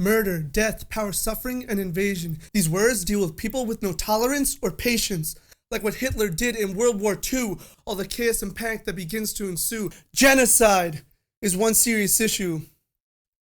murder, death, power, suffering, and invasion. These words deal with people with no tolerance or patience. Like what Hitler did in World War II, all the chaos and panic that begins to ensue. Genocide is one serious issue.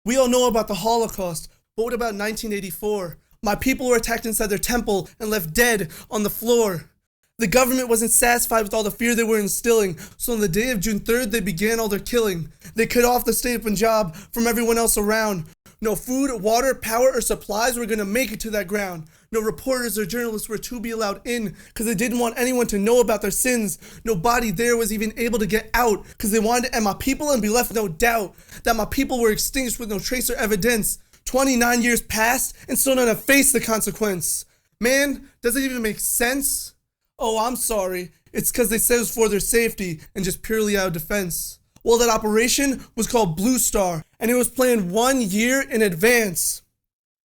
We all know about the Holocaust, but what about 1984? My people were attacked inside their temple and left dead on the floor. The government wasn't satisfied with all the fear they were instilling, so on the day of June 3rd, they began all their killing. They cut off the state of Punjab from everyone else around. No food, water, power, or supplies were gonna make it to that ground. No reporters or journalists were to be allowed in because they didn't want anyone to know about their sins. Nobody there was even able to get out because they wanted to end my people and be left with no doubt that my people were extinguished with no trace or evidence. 29 years passed and still none have faced the consequence. Man, does it even make sense? Oh, I'm sorry. It's because they said it was for their safety and just purely out of defense. Well, that operation was called Blue Star, and it was planned 1 year in advance.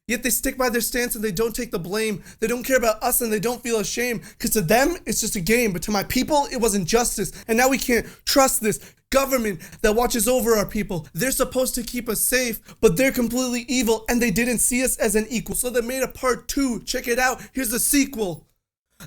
Yet they stick by their stance and they don't take the blame. They don't care about us and they don't feel ashamed, because to them, it's just a game. But to my people, it was injustice. And now we can't trust this government that watches over our people. They're supposed to keep us safe, but they're completely evil and they didn't see us as an equal. So they made a part 2. Check it out. Here's the sequel.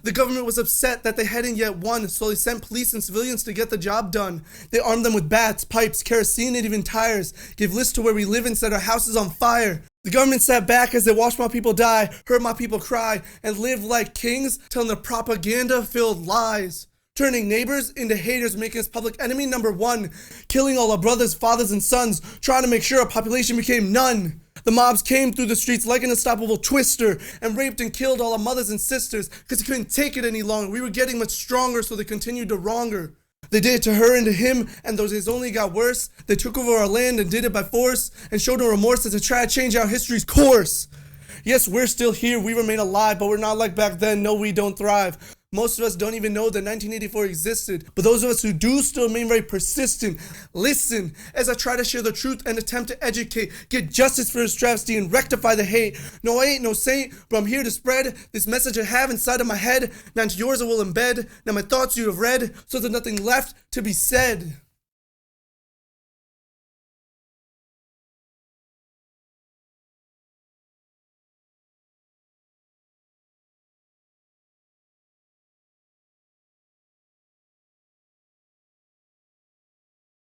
The government was upset that they hadn't yet won, so they sent police and civilians to get the job done. They armed them with bats, pipes, kerosene, and even tires, gave lists to where we live and set our houses on fire. The government sat back as they watched my people die, heard my people cry, and lived like kings, telling their propaganda-filled lies. Turning neighbors into haters, making us public enemy number 1, killing all our brothers, fathers, and sons, trying to make sure our population became none. The mobs came through the streets like an unstoppable twister and raped and killed all our mothers and sisters because they couldn't take it any longer. We were getting much stronger, so they continued to wrong her. They did it to her and to him, and those days only got worse. They took over our land and did it by force and showed no remorse as they tried to change our history's course. Yes, we're still here, we remain alive, but we're not like back then. No, we don't thrive. Most of us don't even know that 1984 existed, but those of us who do still remain very persistent. Listen, as I try to share the truth and attempt to educate, get justice for this travesty and rectify the hate. No, I ain't no saint, but I'm here to spread this message I have inside of my head. Now into yours I will embed, now my thoughts you have read, so there's nothing left to be said.